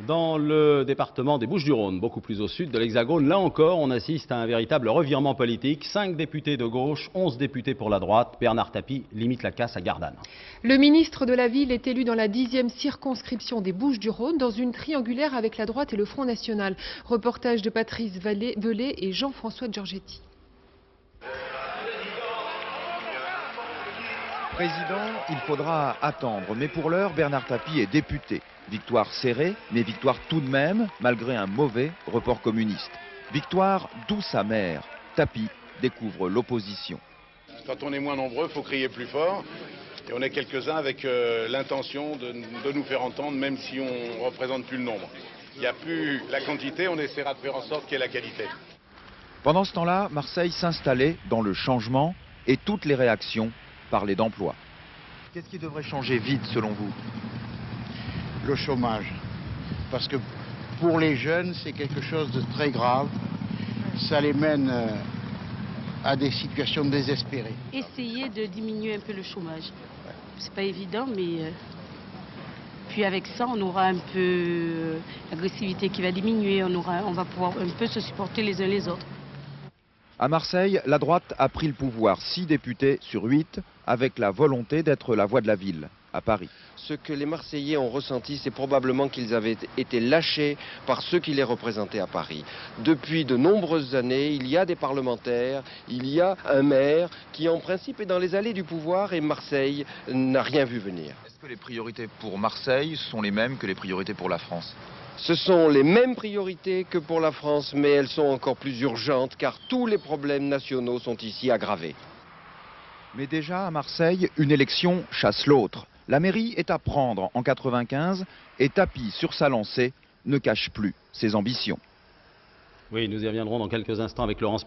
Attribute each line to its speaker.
Speaker 1: Dans le département des Bouches-du-Rhône, beaucoup plus au sud de l'Hexagone, là encore, on assiste à un véritable revirement politique. 5 députés de gauche, 11 députés pour la droite. Bernard Tapie limite la casse à Gardanne.
Speaker 2: Le ministre de la Ville est élu dans la 10e circonscription des Bouches-du-Rhône, dans une triangulaire avec la droite et le Front National. Reportage de Patrice Velay et Jean-François Giorgetti.
Speaker 3: Président, il faudra attendre, mais pour l'heure, Bernard Tapie est député. Victoire serrée, mais victoire tout de même, malgré un mauvais report communiste. Victoire douce amère. Tapie découvre l'opposition.
Speaker 4: Quand on est moins nombreux, il faut crier plus fort. Et on est quelques-uns avec l'intention de nous faire entendre, même si on ne représente plus le nombre. Il n'y a plus la quantité, on essaiera de faire en sorte qu'il y ait la qualité.
Speaker 3: Pendant ce temps-là, Marseille s'installait dans le changement et toutes les réactions parlaient d'emploi. Qu'est-ce qui devrait changer vite selon vous?
Speaker 5: Le chômage. Parce que pour les jeunes, c'est quelque chose de très grave. Ça les mène à des situations désespérées.
Speaker 6: Essayer de diminuer un peu le chômage. C'est pas évident, mais puis avec ça, on aura un peu l'agressivité qui va diminuer, on va pouvoir un peu se supporter les uns les autres.
Speaker 3: À Marseille, la droite a pris le pouvoir, 6 députés sur 8, avec la volonté d'être la voix de la ville. À Paris.
Speaker 7: Ce que les Marseillais ont ressenti, c'est probablement qu'ils avaient été lâchés par ceux qui les représentaient à Paris. Depuis de nombreuses années, il y a des parlementaires, il y a un maire qui en principe est dans les allées du pouvoir et Marseille n'a rien vu venir.
Speaker 3: Est-ce que les priorités pour Marseille sont les mêmes que les priorités pour la France?
Speaker 7: Ce sont les mêmes priorités que pour la France, mais elles sont encore plus urgentes car tous les problèmes nationaux sont ici aggravés.
Speaker 3: Mais déjà à Marseille, une élection chasse l'autre. La mairie est à prendre en 95 et Tapie, sur sa lancée, ne cache plus ses ambitions.
Speaker 1: Oui, nous y reviendrons dans quelques instants avec Laurence